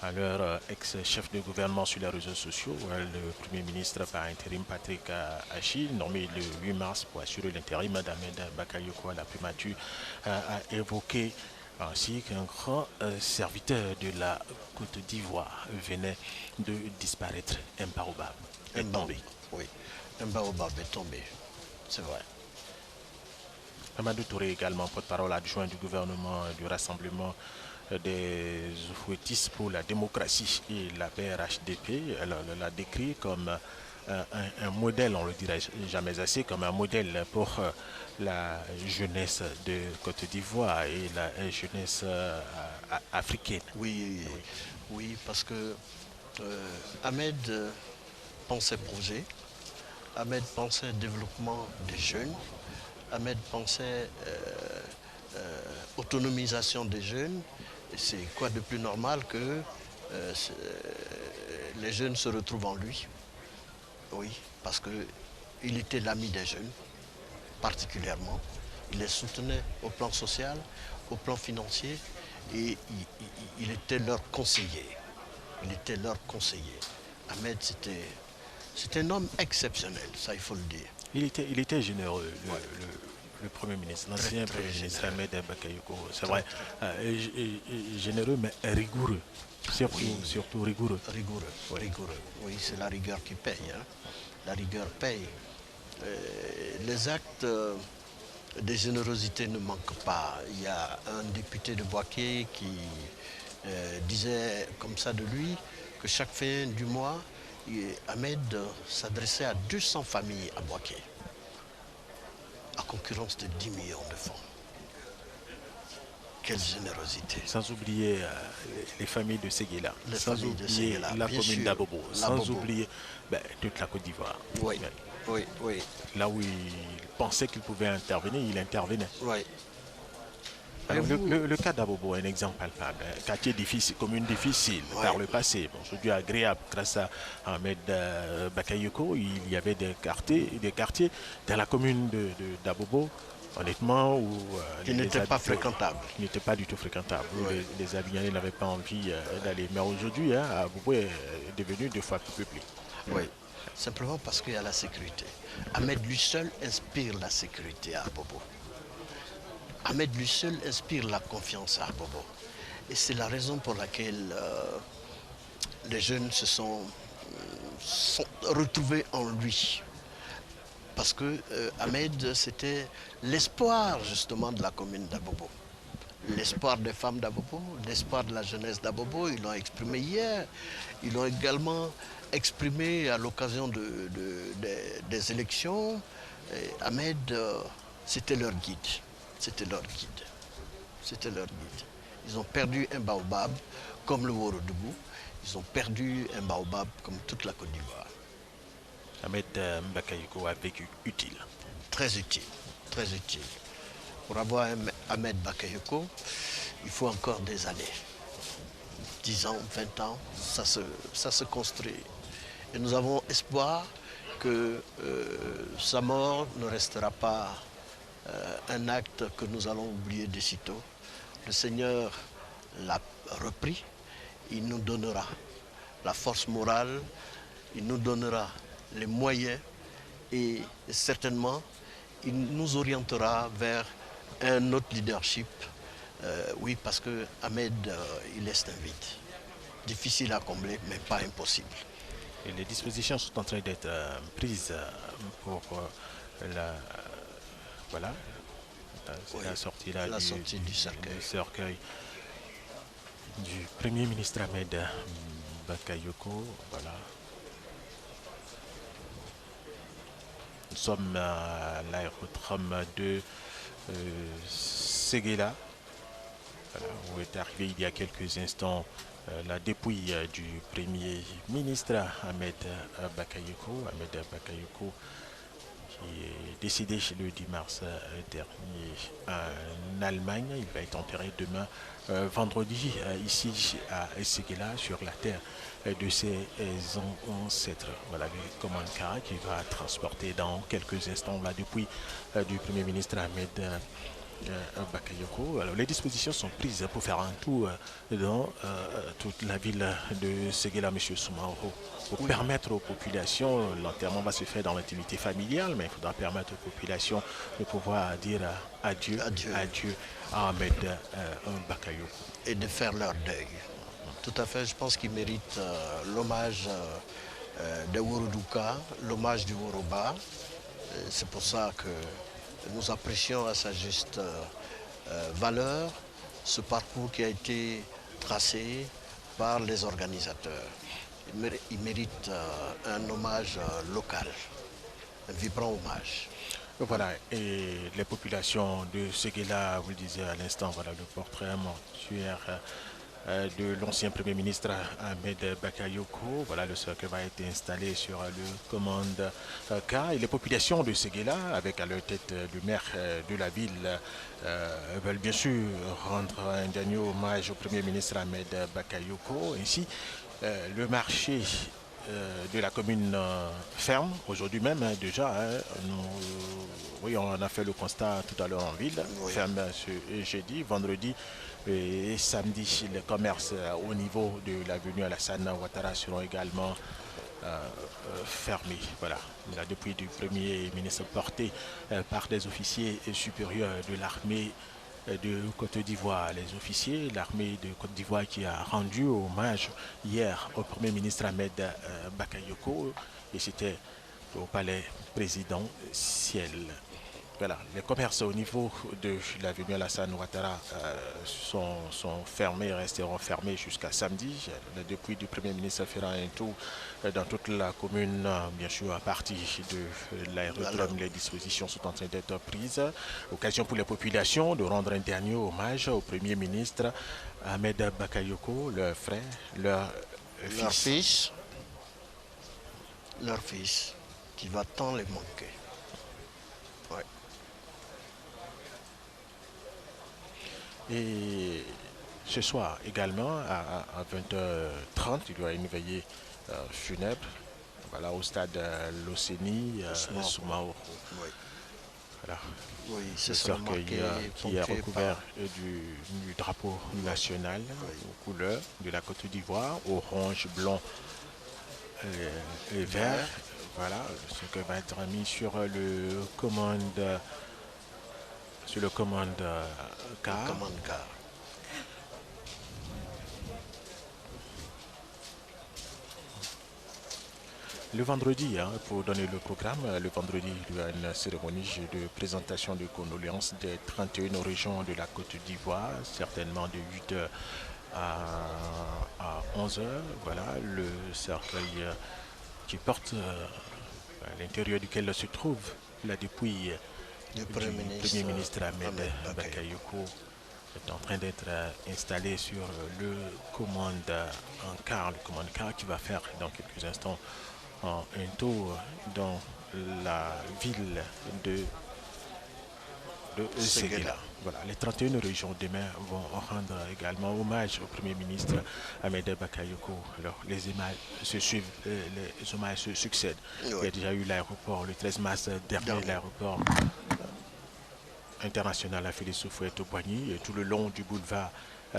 à leur ex-chef de gouvernement sur les réseaux sociaux. Le Premier ministre par intérim Patrick Achi, nommé le 8 mars pour assurer l'intérim d'Ahmed Bakayoko à la primature, a évoqué ainsi qu'un grand serviteur de la Côte d'Ivoire venait de disparaître, imparable, est tombé. Oui, imparable est tombé, c'est vrai. Amadou Touré également, porte-parole adjoint du gouvernement du Rassemblement des Oufouettistes pour la démocratie et la PRHDP, elle l'a décrit comme un modèle, on ne le dirait jamais assez, comme un modèle pour la jeunesse de Côte d'Ivoire et la jeunesse africaine. Oui, parce que Ahmed pensait projet, Ahmed pensait développement des jeunes, Ahmed pensait autonomisation des jeunes. C'est quoi de plus normal que les jeunes se retrouvent en lui? Oui, parce qu'il était l'ami des jeunes, particulièrement. Il les soutenait au plan social, au plan financier, et il était leur conseiller. Il était leur conseiller. Ahmed, c'était un homme exceptionnel, ça il faut le dire. Il était généreux, le Premier ministre, l'ancien Premier ministre Ahmed Bakayoko. C'est vrai, généreux mais rigoureux. Surtout rigoureux. Rigoureux. Oui, c'est la rigueur qui paye. Hein. La rigueur paye. Les actes de générosité ne manquent pas. Il y a un député de Boaké qui disait comme ça de lui que chaque fin du mois, Ahmed s'adressait à 200 familles à Boaké, à concurrence de 10 millions de francs. Quelle générosité. Sans oublier les familles de Séguéla, sans oublier la commune d'Abobo, sans oublier toute la Côte d'Ivoire. Oui, oui. Là où il pensait qu'il pouvait intervenir, il intervenait. Oui. Alors, le cas d'Abobo est un exemple palpable. Quartier difficile, commune difficile par le passé. Bon, aujourd'hui agréable grâce à Ahmed Bakayoko. Il y avait des quartiers dans la commune d'Abobo, honnêtement, où qui n'étaient pas fréquentables. Qui n'étaient pas du tout fréquentables. Oui. Les Abidjanais n'avaient pas envie d'aller. Mais aujourd'hui, Abobo est devenu 2 fois plus peuplé. Oui. Simplement parce qu'il y a la sécurité. Ahmed lui seul inspire la sécurité à Abobo. Ahmed lui seul inspire la confiance à Abobo. Et c'est la raison pour laquelle les jeunes se sont retrouvés en lui. Parce que Ahmed, c'était l'espoir justement de la commune d'Abobo. L'espoir des femmes d'Abobo, l'espoir de la jeunesse d'Abobo, ils l'ont exprimé hier. Ils l'ont également exprimé à l'occasion des élections. Et Ahmed, c'était leur guide. C'était leur guide. C'était leur guide. Ils ont perdu un baobab comme le Worodougou. Ils ont perdu un baobab comme toute la Côte d'Ivoire. Ahmed Bakayoko a vécu utile. Très utile, très utile. Pour avoir un Ahmed Bakayoko, il faut encore des années. 10 ans, 20 ans, ça se construit. Et nous avons espoir que sa mort ne restera pas un acte que nous allons oublier de sitôt. Le Seigneur l'a repris, il nous donnera la force morale, il nous donnera les moyens et certainement il nous orientera vers un autre leadership. Oui, parce que Ahmed, il laisse un vide. Difficile à combler, mais pas impossible. Et les dispositions sont en train d'être prises pour la... Voilà, c'est la sortie, là, du cercueil du Premier ministre Ahmed Bakayoko. Voilà. Nous sommes à l'aérodrome de Séguéla, voilà, où est arrivé il y a quelques instants la dépouille du Premier ministre Ahmed Bakayoko. Ahmed Bakayoko, qui est décédé le 10 mars dernier en Allemagne. Il va être enterré demain, vendredi, ici à Séguéla, sur la terre de ses ancêtres. Voilà le commandant qui va transporter dans quelques instants la dépouille du Premier ministre Ahmed Bakayoko. Alors, les dispositions sont prises pour faire un tour dans toute la ville de Séguéla, M. Soumaoro, pour permettre aux populations, l'enterrement va se faire dans l'intimité familiale, mais il faudra permettre aux populations de pouvoir dire adieu à Ahmed Bakayoko. Et de faire leur deuil. Tout à fait, je pense qu'il mérite l'hommage des Worodouka, l'hommage du Woroba. C'est pour ça que nous apprécions à sa juste valeur ce parcours qui a été tracé par les organisateurs. Il mérite un hommage local, un vibrant hommage. Voilà, et les populations de Séguéla, vous le disiez à l'instant, voilà le portrait mortuaire de l'ancien Premier ministre Ahmed Bakayoko. Voilà, le cercueil va être installé sur le commande K. Et les populations de Séguéla, avec à leur tête le maire de la ville, veulent bien sûr rendre un dernier hommage au Premier ministre Ahmed Bakayoko. Ainsi, le marché de la commune ferme, aujourd'hui même déjà, oui, on a fait le constat tout à l'heure en ville, ferme ce jeudi, vendredi et samedi, les commerces au niveau de l'avenue Alassane Ouattara seront également fermés. Voilà, la depuis du Premier ministre porté par des officiers supérieurs de l'armée de Côte d'Ivoire, les officiers, l'armée de Côte d'Ivoire qui a rendu hommage hier au Premier ministre Ahmed Bakayoko, et c'était au palais présidentiel. Voilà, les commerces au niveau de l'avenue Alassane Ouattara sont fermés, resteront fermés jusqu'à samedi. Depuis le Premier ministre fera un tour dans toute la commune, bien sûr à partir de l'aérodrome, les dispositions sont en train d'être prises. Occasion pour les populations de rendre un dernier hommage au Premier ministre Ahmed Bakayoko, leur frère, leur fils, qui va tant les manquer. Ouais. Et ce soir également à 20h30, il y aura une veillée funèbre, voilà, au stade Loseni, Soumaoro. Oui. Voilà. Oui, le cercueil qui est recouvert du drapeau national aux couleurs de la Côte d'Ivoire, orange, blanc et vert. Voilà, ce cercueil va être mis sur le commande. Sur le commande K. Le vendredi, pour donner le programme, le vendredi, il y a une cérémonie de présentation de condoléances des 31 régions de la Côte d'Ivoire, certainement de 8h à 11h. Voilà, le cercueil qui porte à l'intérieur duquel se trouve la dépouille du Premier ministre Ahmed Bakayoko est en train d'être installé sur le commande en car, le commande car qui va faire dans quelques instants un tour dans la ville de Séguéla. Voilà, les 31 régions demain vont rendre également hommage au Premier ministre Ahmed Bakayoko. Alors, les images se suivent, les hommages se succèdent. Oui. Il y a déjà eu l'aéroport le 13 mars dernier, l'aéroport international à Félix Houphouët-Boigny, et tout le long du boulevard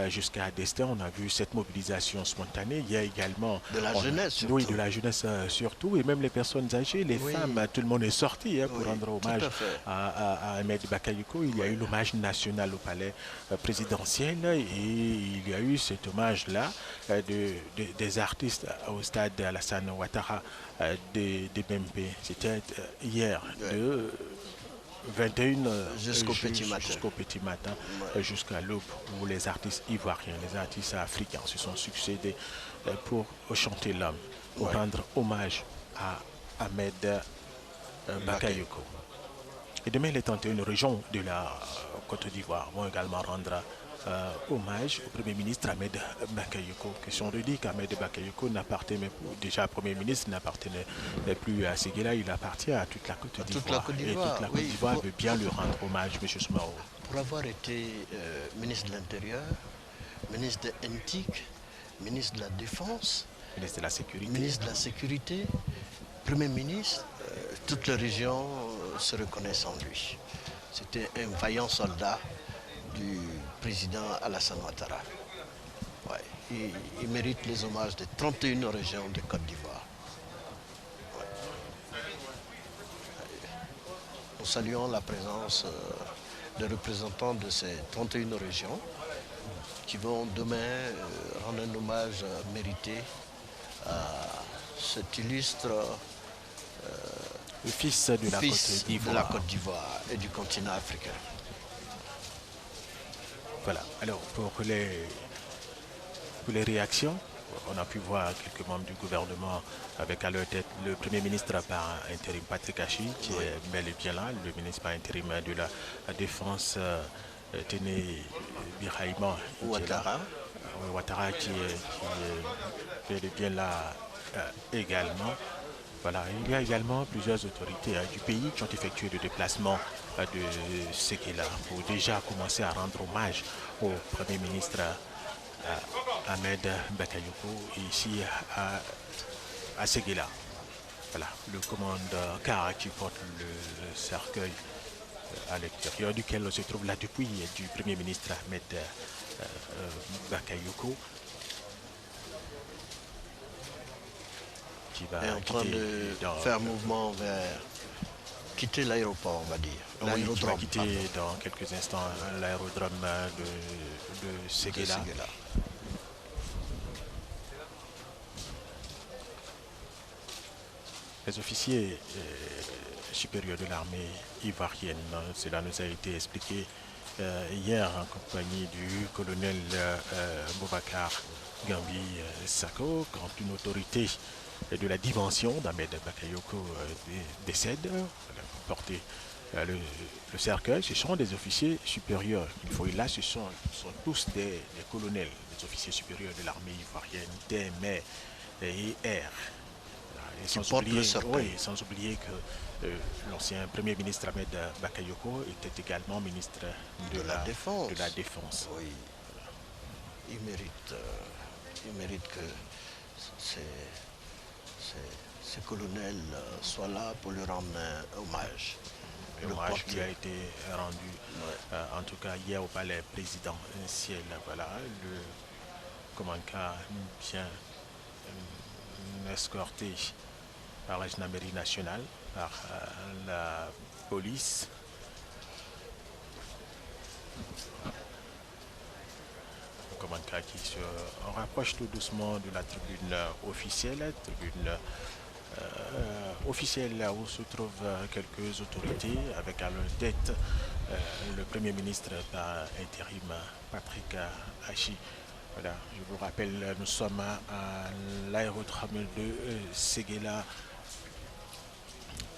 jusqu'à Destin, on a vu cette mobilisation spontanée. Il y a également de la jeunesse, surtout. Oui, de la jeunesse surtout, et même les personnes âgées, les femmes, tout le monde est sorti pour rendre hommage à Ahmed Bakayoko. Il y a eu l'hommage national au palais présidentiel, et il y a eu cet hommage-là des artistes au stade Alassane Ouattara de BMP. C'était hier de 21 jusqu'au petit matin, jusqu'à l'aube, où les artistes ivoiriens, les artistes africains se sont succédés pour chanter l'homme, pour rendre hommage à Ahmed Bakayoko. Et demain, les 31 régions de la Côte d'Ivoire vont également rendre hommage au Premier ministre Ahmed Bakayoko. Question de dire qu'Ahmed Bakayoko n'appartenait déjà Premier ministre, n'appartenait plus à Séguéla, il appartient à toute la Côte d'Ivoire. Et toute la Côte d'Ivoire veut bien lui rendre hommage, M. Soumaoro. Pour avoir été ministre de l'Intérieur, ministre de l'Éthique, ministre de la Défense, ministre de la Sécurité, Premier ministre, toutes les régions se reconnaissent en lui. C'était un vaillant soldat du président Alassane Ouattara. Ouais. Il mérite les hommages des 31 régions de Côte d'Ivoire. Ouais. Nous saluons la présence des représentants de ces 31 régions qui vont demain rendre un hommage mérité à cet illustre le fils de la Côte d'Ivoire et du continent africain. Voilà, alors pour les réactions, on a pu voir quelques membres du gouvernement avec à leur tête le Premier ministre par intérim Patrick Achi, qui est bel et bien là, le ministre par intérim de la Défense Téné Birahima Ouattara. Ouattara qui est bel et bien là également. Voilà, il y a également plusieurs autorités du pays qui ont effectué le déplacement de Séguéla pour déjà commencer à rendre hommage au Premier ministre Ahmed Bakayoko ici à Séguéla. Voilà, le commandant Kara qui porte le cercueil à l'extérieur duquel se trouve la dépouille du Premier ministre Ahmed Bakayoko, qui va est en train de faire mouvement vers quitter l'aéroport, on va dire. Oui, qui va quitter dans quelques instants l'aérodrome de Séguéla. Les officiers supérieurs de l'armée ivoirienne, cela nous a été expliqué hier en compagnie du colonel Boubacar Gambi Sako, quand une autorité de la dimension d'Ahmed Bakayoko décède, porter le cercueil. Ce sont des officiers supérieurs. Il faut, et là, ce sont tous des colonels, des officiers supérieurs de l'armée ivoirienne, des mers et air. Sans oublier que l'ancien Premier ministre Ahmed Bakayoko était également ministre de la Défense. Oui. Il mérite que ces colonels soient là pour lui rendre hommage. L'hommage qui a été rendu, en tout cas hier au palais présidentiel. Voilà, le commandant bien escorté par la gendarmerie nationale, par la police. Le commandant qui se rapproche tout doucement de la tribune officielle, où se trouvent quelques autorités, avec à leur tête le Premier ministre par intérim Patrick Achi. Voilà, je vous rappelle, nous sommes à l'aérodrome de Séguéla,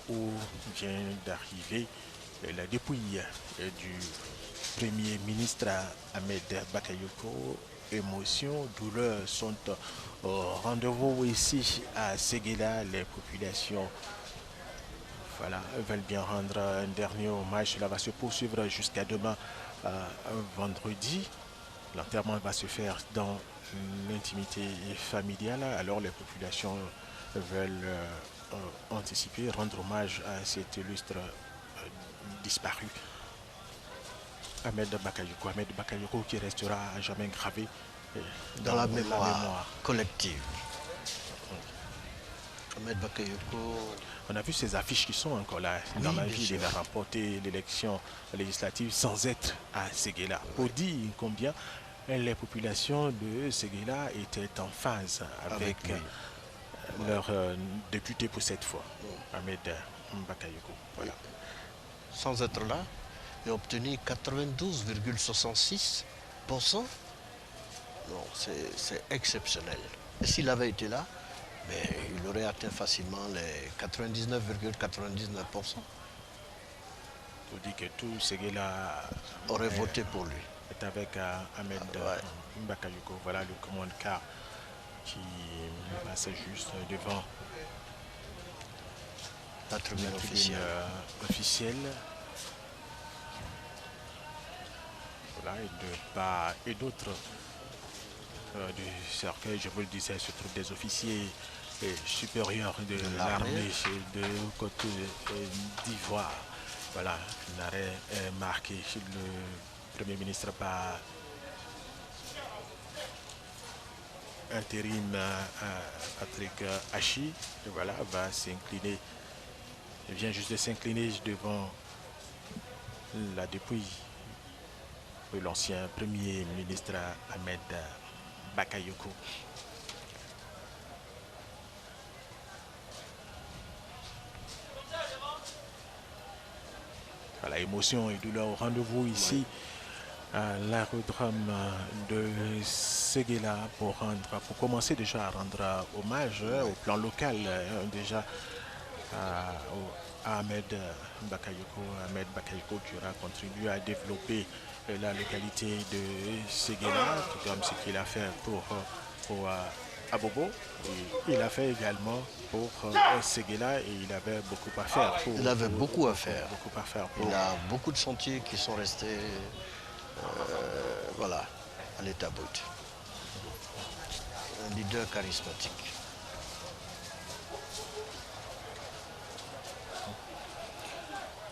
où vient d'arriver la dépouille du Premier ministre Ahmed Bakayoko. Émotion, douleur sont au rendez-vous ici à Séguéla. Les populations veulent bien rendre un dernier hommage. Cela va se poursuivre jusqu'à demain, vendredi. L'enterrement va se faire dans l'intimité familiale. Alors les populations veulent anticiper, rendre hommage à cet illustre disparu. Ahmed Bakayoko qui restera à jamais gravé dans la mémoire collective. Ahmed Bakayoko. On a vu ces affiches qui sont encore là dans la ville. Il a remporté l'élection législative sans être à Séguéla. Pour dire combien les populations de Séguéla étaient en phase avec leur député pour cette fois, Ahmed Bakayoko. Voilà. Sans être là, il a obtenu 92,66%. Non, c'est exceptionnel. Et s'il avait été là, il aurait atteint facilement les 99,99%. Pour dire que tout Séguéla aurait voté pour lui. Est avec Ahmed Bakayoko. Voilà le commandant qui passe juste devant la tribune officielle. Voilà, et de part et d'autre du cercueil, je vous le disais, se trouvent des officiers supérieurs de l'armée de Côte d'Ivoire. Voilà, l'arrêt est marqué. Le Premier ministre par intérim Patrick Achi, voilà, va s'incliner. Il vient juste de s'incliner devant la dépouille de l'ancien Premier ministre Ahmed Bakayoko. Voilà, émotion et douleur au rendez-vous ici à l'aérodrome de Séguéla pour commencer déjà à rendre hommage au plan local. Déjà à Ahmed Bakayoko. Ahmed Bakayoko qui aura contribué à développer la localité de Séguéla, tout comme ce qu'il a fait pour Abobo. Et il a fait également pour Séguéla et il avait beaucoup à faire. Il avait beaucoup à faire. Pour... Il a beaucoup de chantiers qui sont restés voilà, à l'état brut. Un leader charismatique.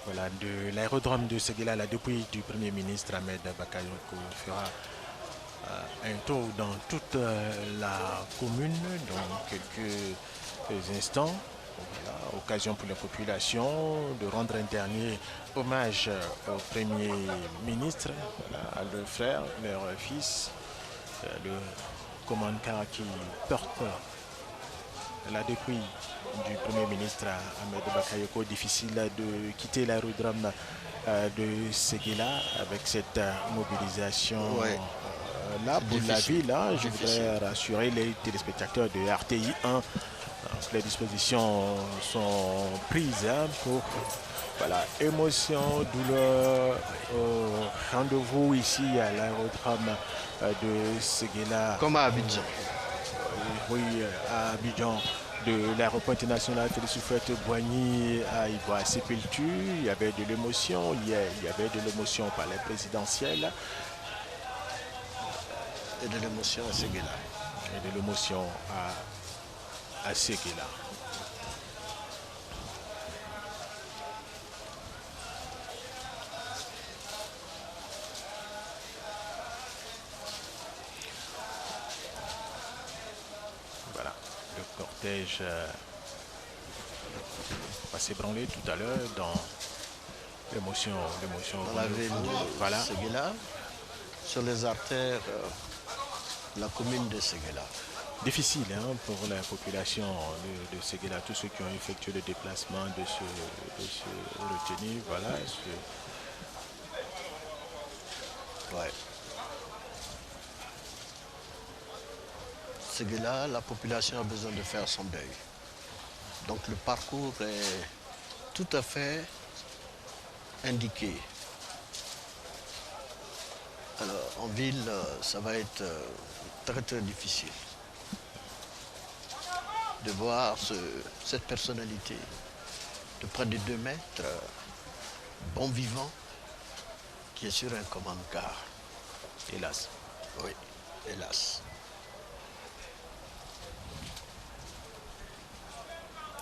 Voilà, de l'aérodrome de Séguéla, la dépouille du Premier ministre Ahmed Bakayoko fera un tour dans toute la commune dans quelques instants. Voilà, occasion pour la population de rendre un dernier hommage au Premier ministre, voilà, à leur frère, leur fils, le commandant qui porte la dépouille du Premier ministre Ahmed Bakayoko. Difficile de quitter l'aérodrome de Séguéla avec cette mobilisation là pour la ville. Je voudrais rassurer les téléspectateurs de RTI 1. Les dispositions sont prises pour émotion, douleur, rendez-vous ici à l'aérodrome de Séguéla. Comme à Abidjan. Oui, à Abidjan, de l'aéroport international Félix Houphouët-Boigny à Ivoire Sépulture. Il y avait de l'émotion, il y avait de l'émotion par les présidentielles. Et de l'émotion à Séguéla. Et de l'émotion à Séguéla. Voilà, le cortège va s'ébranler tout à l'heure dans l'émotion. Dans la ville de Séguéla, sur les artères de la commune de Séguéla. Difficile pour la population de Séguéla, tous ceux qui ont effectué le déplacement de se retenir. Voilà. Séguéla, la population a besoin de faire son deuil. Donc le parcours est tout à fait indiqué. Alors en ville, ça va être très très difficile de voir cette personnalité de près de 2 mètres, bon vivant, qui est sur un commande-car. Hélas. Oui, hélas.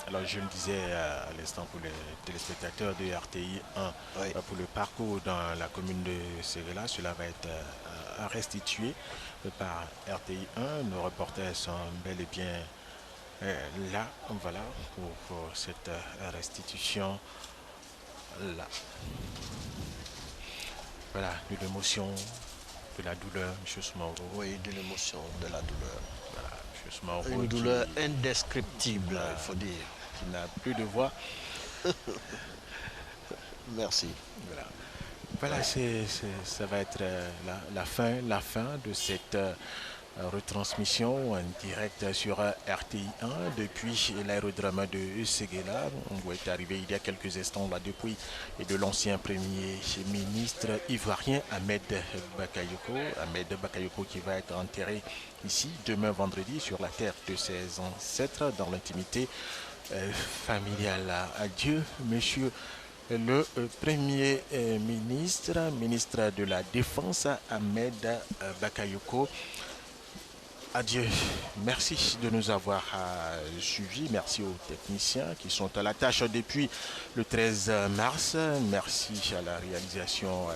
Alors je me disais à l'instant pour les téléspectateurs de RTI 1, pour le parcours dans la commune de Séguéla, cela va être restitué par RTI 1. Nos reporters sont bel et bien là, voilà, pour cette restitution là. Voilà, de l'émotion, de la douleur, M. Soumaoro. Oui, de l'émotion, de la douleur. Voilà, M. Soumaoro. Une douleur indescriptible, il faut dire. Qui n'a plus de voix. Merci. Voilà, ça va être la fin de cette retransmission en direct sur RTI 1 depuis l'aérodrome de Séguéla. On est arrivé il y a quelques instants là depuis et de l'ancien premier ministre ivoirien Ahmed Bakayoko. Ahmed Bakayoko qui va être enterré ici demain vendredi sur la terre de ses ancêtres dans l'intimité familiale. Adieu, monsieur le Premier ministre de la Défense Ahmed Bakayoko. Adieu. Merci de nous avoir suivis. Merci aux techniciens qui sont à la tâche depuis le 13 mars. Merci à la réalisation.